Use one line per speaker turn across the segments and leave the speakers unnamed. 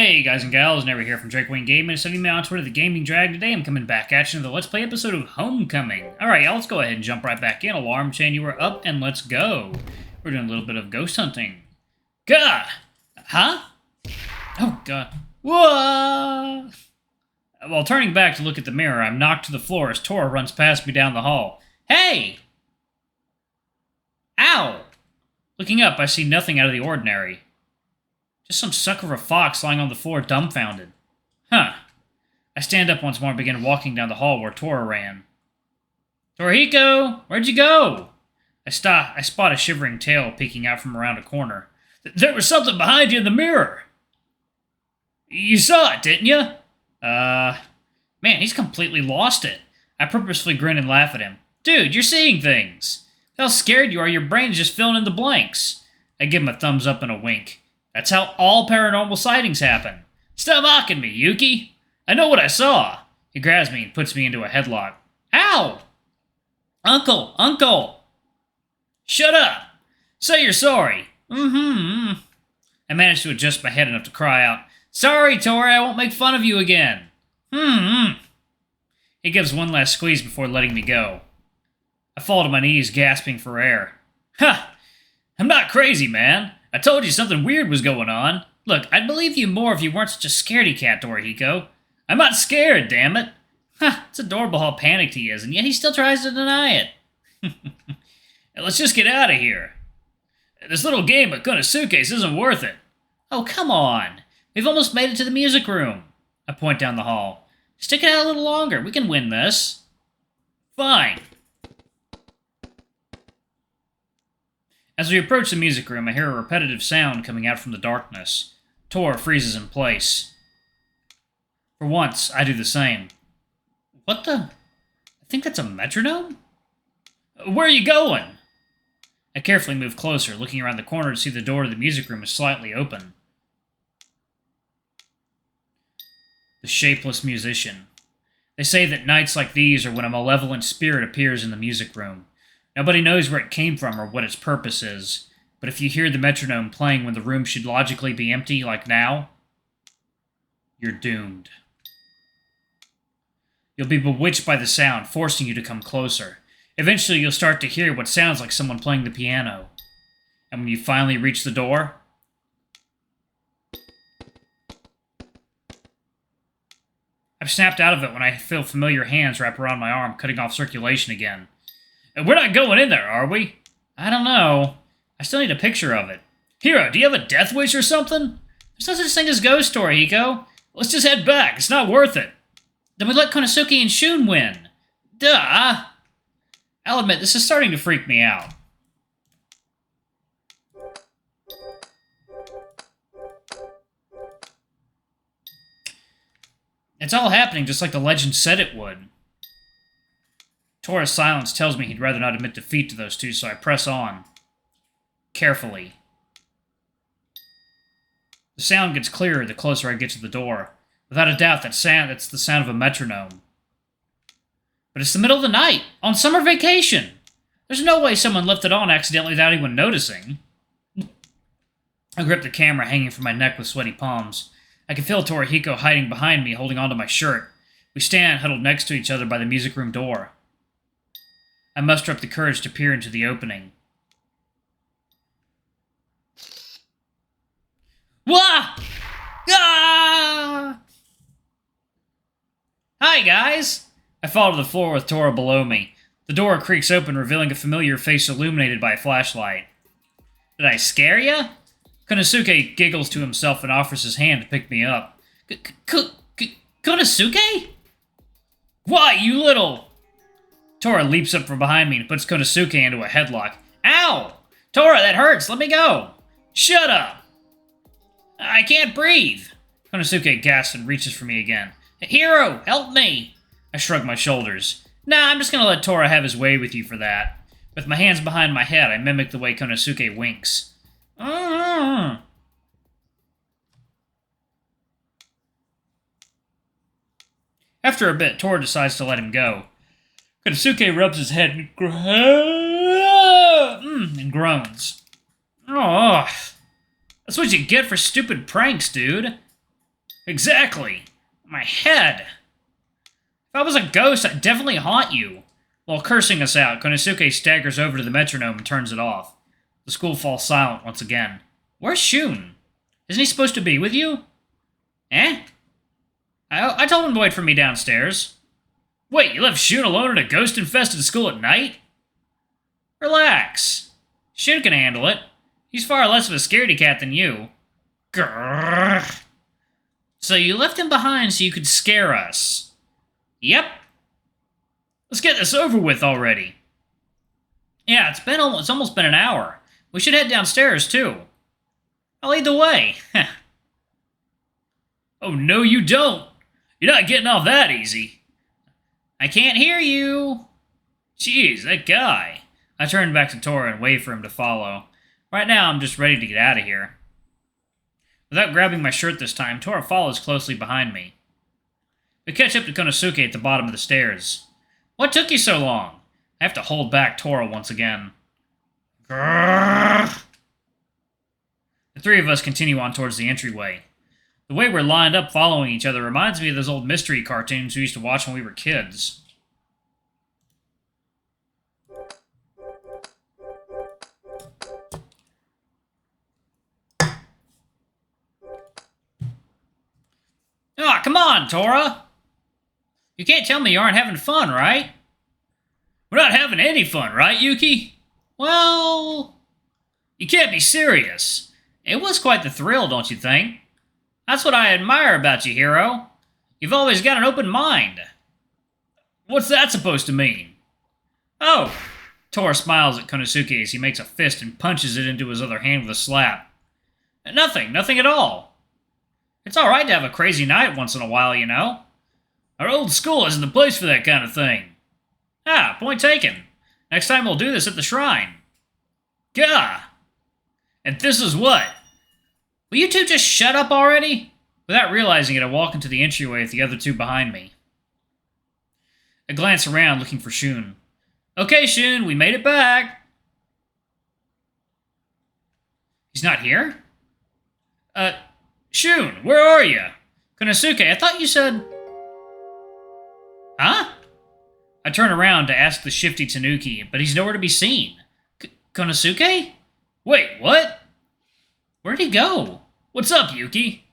Hey guys and gals, Never here from Drake Wayne Gaming, sending me on Twitter the Gaming Drag. Today I'm coming back at you in the Let's Play episode of Homecoming. Alright y'all, let's go ahead and jump right back in. Alarm chain, you were up, and let's go. We're doing a little bit of ghost hunting. Gah! Huh? Oh god. Whoa! While turning back to look at the mirror, I'm knocked to the floor as Tora runs past me down the hall. Hey! Ow! Looking up, I see nothing out of the ordinary. Just some sucker of a fox lying on the floor, dumbfounded. Huh. I stand up once more and begin walking down the hall where Tora ran. Torihiko! Where'd you go? I spot a shivering tail peeking out from around a corner. There was something behind you in the mirror! You saw it, didn't you? Man, he's completely lost it. I purposefully grin and laugh at him. Dude, you're seeing things! How scared you are, your brain's just filling in the blanks. I give him a thumbs up and a wink. That's how all paranormal sightings happen. Stop mocking me, Yuki. I know what I saw. He grabs me and puts me into a headlock. Ow! Uncle! Shut up! Say you're sorry. I managed to adjust my head enough to cry out, Sorry, Tori, I won't make fun of you again. He gives one last squeeze before letting me go. I fall to my knees, gasping for air. Ha! I'm not crazy, man. I told you something weird was going on. Look, I'd believe you more if you weren't such a scaredy cat, Torihiko. I'm not scared, damn it. It's adorable how panicked he is, and yet he still tries to deny it. Let's just get out of here. This little game at Konosuke's isn't worth it. Oh, come on. We've almost made it to the music room. I point down the hall. Stick it out a little longer. We can win this. Fine. As we approach the music room, I hear a repetitive sound coming out from the darkness. Tor freezes in place. For once, I do the same. What the? I think that's a metronome? Where are you going? I carefully move closer, looking around the corner to see the door to the music room is slightly open. The shapeless musician. They say that nights like these are when a malevolent spirit appears in the music room. Nobody knows where it came from or what its purpose is, but if you hear the metronome playing when the room should logically be empty, like now, you're doomed. You'll be bewitched by the sound, forcing you to come closer. Eventually, you'll start to hear what sounds like someone playing the piano. And when you finally reach the door, I've snapped out of it when I feel familiar hands wrap around my arm, cutting off circulation again. We're not going in there, are we? I don't know. I still need a picture of it. Hiro, do you have a death wish or something? There's no such thing as ghost story, Hiko. Let's just head back. It's not worth it. Then we let Konosuke and Shun win. Duh. I'll admit, this is starting to freak me out. It's all happening just like the legend said it would. Tora's silence tells me he'd rather not admit defeat to those two, so I press on. Carefully. The sound gets clearer the closer I get to the door. Without a doubt, that's the sound of a metronome. But it's the middle of the night, on summer vacation. There's no way someone left it on accidentally without anyone noticing. I grip the camera hanging from my neck with sweaty palms. I can feel Torihiko hiding behind me, holding onto my shirt. We stand huddled next to each other by the music room door. I muster up the courage to peer into the opening. Wah! Ah! Hi, guys! I fall to the floor with Tora below me. The door creaks open, revealing a familiar face illuminated by a flashlight. Did I scare ya? Konosuke giggles to himself and offers his hand to pick me up. Konosuke? Why, you little... Tora leaps up from behind me and puts Konosuke into a headlock. Ow! Tora, that hurts! Let me go! Shut up! I can't breathe! Konosuke gasps and reaches for me again. Hiro, help me! I shrug my shoulders. Nah, I'm just gonna let Tora have his way with you for that. With my hands behind my head, I mimic the way Konosuke winks. After a bit, Tora decides to let him go. Konosuke rubs his head and groans. Oh, that's what you get for stupid pranks, dude. Exactly. My head. If I was a ghost, I'd definitely haunt you. While cursing us out, Konosuke staggers over to the metronome and turns it off. The school falls silent once again. Where's Shun? Isn't he supposed to be with you? Eh? I told him to wait for me downstairs. Wait, you left Shun alone in a ghost-infested school at night? Relax. Shun can handle it. He's far less of a scaredy cat than you. Grrr. So you left him behind so you could scare us? Yep. Let's get this over with already. Yeah, it's almost been an hour. We should head downstairs, too. I'll lead the way. Oh, no you don't. You're not getting off that easy. I can't hear you. Jeez, that guy. I turned back to Tora and waved for him to follow. Right now, I'm just ready to get out of here. Without grabbing my shirt this time, Tora follows closely behind me. We catch up to Konosuke at the bottom of the stairs. What took you so long? I have to hold back Tora once again. Grrr. The three of us continue on towards the entryway. The way we're lined up following each other reminds me of those old mystery cartoons we used to watch when we were kids. Ah, come on, Tora! You can't tell me you aren't having fun, right? We're not having any fun, right, Yuki? Well, you can't be serious. It was quite the thrill, don't you think? That's what I admire about you, hero. You've always got an open mind. What's that supposed to mean? Oh! Tora smiles at Konosuke as he makes a fist and punches it into his other hand with a slap. Nothing at all. It's alright to have a crazy night once in a while, you know. Our old school isn't the place for that kind of thing. Ah, point taken. Next time we'll do this at the shrine. Gah! And this is what? Will you two just shut up already? Without realizing it, I walk into the entryway with the other two behind me. I glance around looking for Shun. Okay, Shun, we made it back. He's not here? Shun, where are you? Konosuke, I thought you said... Huh? I turn around to ask the shifty Tanuki, but he's nowhere to be seen. Konosuke? Wait, what? Where'd he go? What's up, Yuki?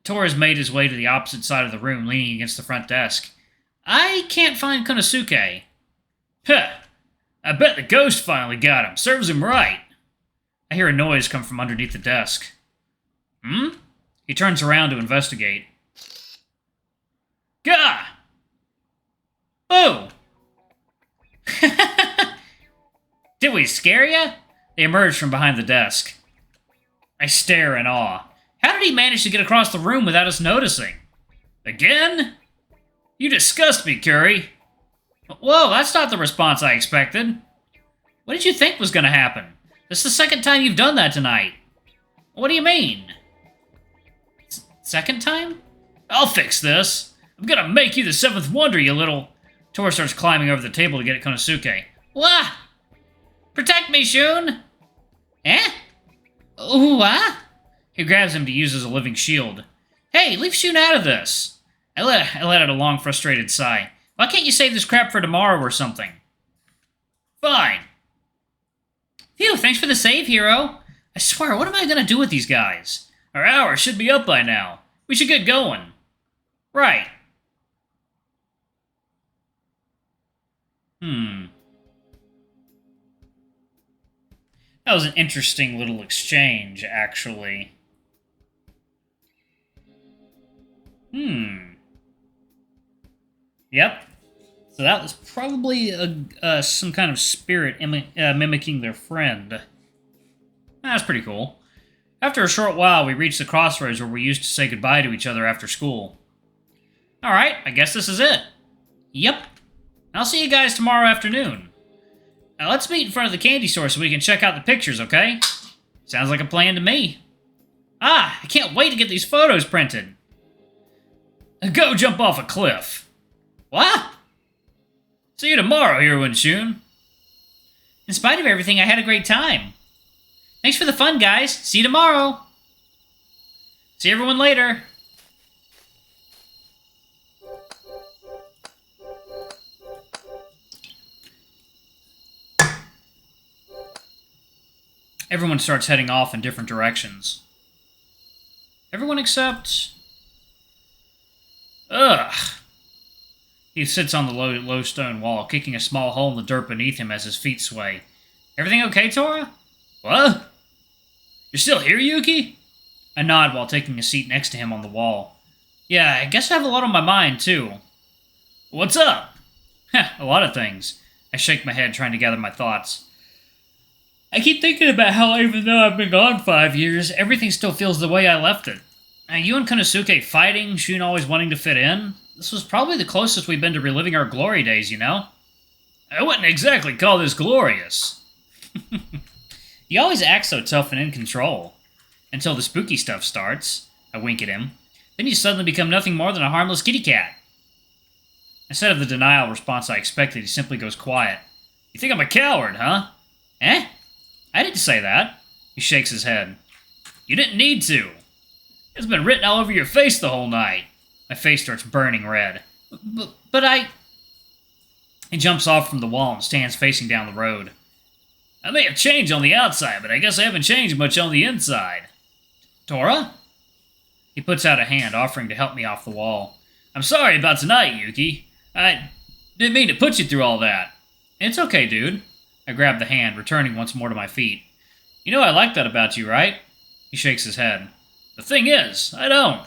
Tora's made his way to the opposite side of the room, leaning against the front desk. I can't find Konosuke. Huh. I bet the ghost finally got him. Serves him right. I hear a noise come from underneath the desk. Hmm? He turns around to investigate. Gah! Oh! Did we scare you? They emerge from behind the desk. I stare in awe. How did he manage to get across the room without us noticing? Again? You disgust me, Curry. Whoa, that's not the response I expected. What did you think was going to happen? This is the second time you've done that tonight. What do you mean? Second time? I'll fix this. I'm gonna make you the seventh wonder, you little... Tora starts climbing over the table to get at Konosuke. Wah! Protect me, Shun! Eh? Ooh, ah? He grabs him to use as a living shield. Hey, leave Shun out of this! I let out a long, frustrated sigh. Why can't you save this crap for tomorrow or something? Fine. Phew, thanks for the save, hero. I swear, what am I gonna do with these guys? Our hour should be up by now. We should get going. Right. That was an interesting little exchange, actually. Yep. So that was probably some kind of spirit mimicking their friend. That's pretty cool. After a short while, we reached the crossroads where we used to say goodbye to each other after school. Alright, I guess this is it. Yep. I'll see you guys tomorrow afternoon. Now let's meet in front of the candy store so we can check out the pictures, okay? Sounds like a plan to me. Ah, I can't wait to get these photos printed. Go jump off a cliff. What? See you tomorrow, Hero and Shun. In spite of everything, I had a great time. Thanks for the fun, guys. See you tomorrow. See everyone later. Everyone starts heading off in different directions. Everyone except... Ugh. He sits on the low stone wall, kicking a small hole in the dirt beneath him as his feet sway. Everything okay, Tora? What? You're still here, Yuki? I nod while taking a seat next to him on the wall. Yeah, I guess I have a lot on my mind, too. What's up? A lot of things. I shake my head, trying to gather my thoughts. I keep thinking about how even though I've been gone 5 years, everything still feels the way I left it. You and Konosuke fighting, Shun always wanting to fit in. This was probably the closest we've been to reliving our glory days, you know? I wouldn't exactly call this glorious. You always act so tough and in control. Until the spooky stuff starts. I wink at him. Then you suddenly become nothing more than a harmless kitty cat. Instead of the denial response I expected, he simply goes quiet. You think I'm a coward, huh? Eh? I didn't say that. He shakes his head. You didn't need to. It's been written all over your face the whole night. My face starts burning red. But I... He jumps off from the wall and stands facing down the road. I may have changed on the outside, but I guess I haven't changed much on the inside. Tora? He puts out a hand, offering to help me off the wall. I'm sorry about tonight, Yuki. I didn't mean to put you through all that. It's okay, dude. I grab the hand, returning once more to my feet. You know I like that about you, right? He shakes his head. The thing is, I don't.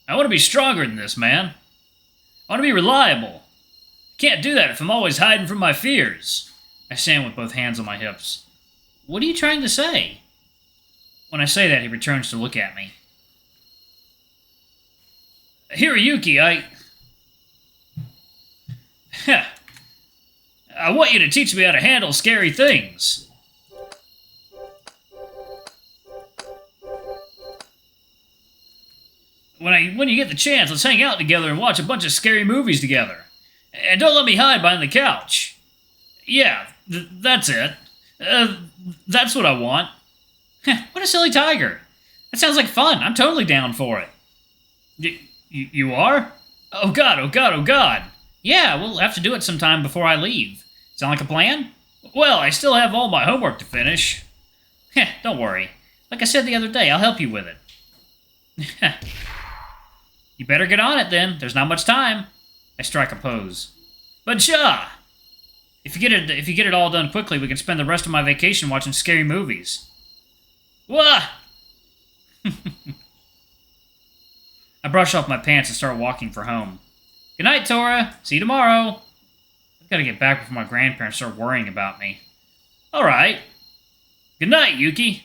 I want to be stronger than this, man. I want to be reliable. I can't do that if I'm always hiding from my fears. I stand with both hands on my hips. What are you trying to say? When I say that, he returns to look at me. Hiroyuki, I want you to teach me how to handle scary things. When you get the chance, let's hang out together and watch a bunch of scary movies together. And don't let me hide behind the couch. Yeah, that's it. That's what I want. What a silly tiger. That sounds like fun. I'm totally down for it. You are? Oh god, oh god, oh god. Yeah, we'll have to do it sometime before I leave. Sound like a plan? Well, I still have all my homework to finish. Don't worry. Like I said the other day, I'll help you with it. You better get on it then. There's not much time. I strike a pose. But ja! If you get it all done quickly, we can spend the rest of my vacation watching scary movies. Wah! I brush off my pants and start walking for home. Good night, Tora. See you tomorrow. I've got to get back before my grandparents start worrying about me. All right. Good night, Yuki.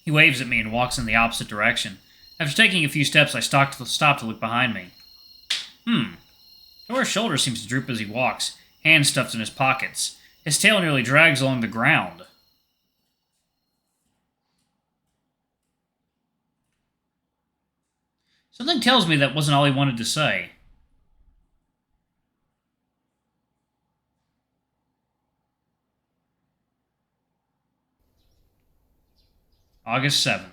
He waves at me and walks in the opposite direction. After taking a few steps, I stop to look behind me. Tora's shoulder seems to droop as he walks, hands stuffed in his pockets. His tail nearly drags along the ground. Something tells me that wasn't all he wanted to say. August 7th.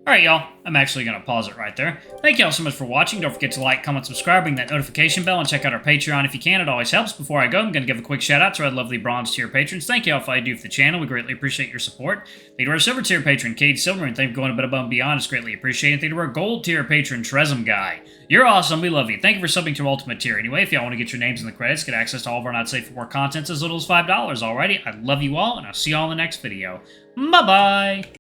Alright, y'all. I'm actually going to pause it right there. Thank y'all so much for watching. Don't forget to like, comment, subscribe, ring that notification bell, and check out our Patreon if you can. It always helps. Before I go, I'm going to give a quick shout out to our lovely bronze tier patrons. Thank y'all for all you do for the channel. We greatly appreciate your support. Thank you to our silver tier patron, Cade Silver, and thank you for going a bit above and beyond. It's greatly appreciated. Thank you to our gold tier patron, Trezum Guy. You're awesome. We love you. Thank you for subbing to Ultimate Tier. Anyway, if y'all want to get your names in the credits, get access to all of our Not Safe for Work contents as little as $5. Alrighty, I love you all, and I'll see y'all in the next video. Bye-bye!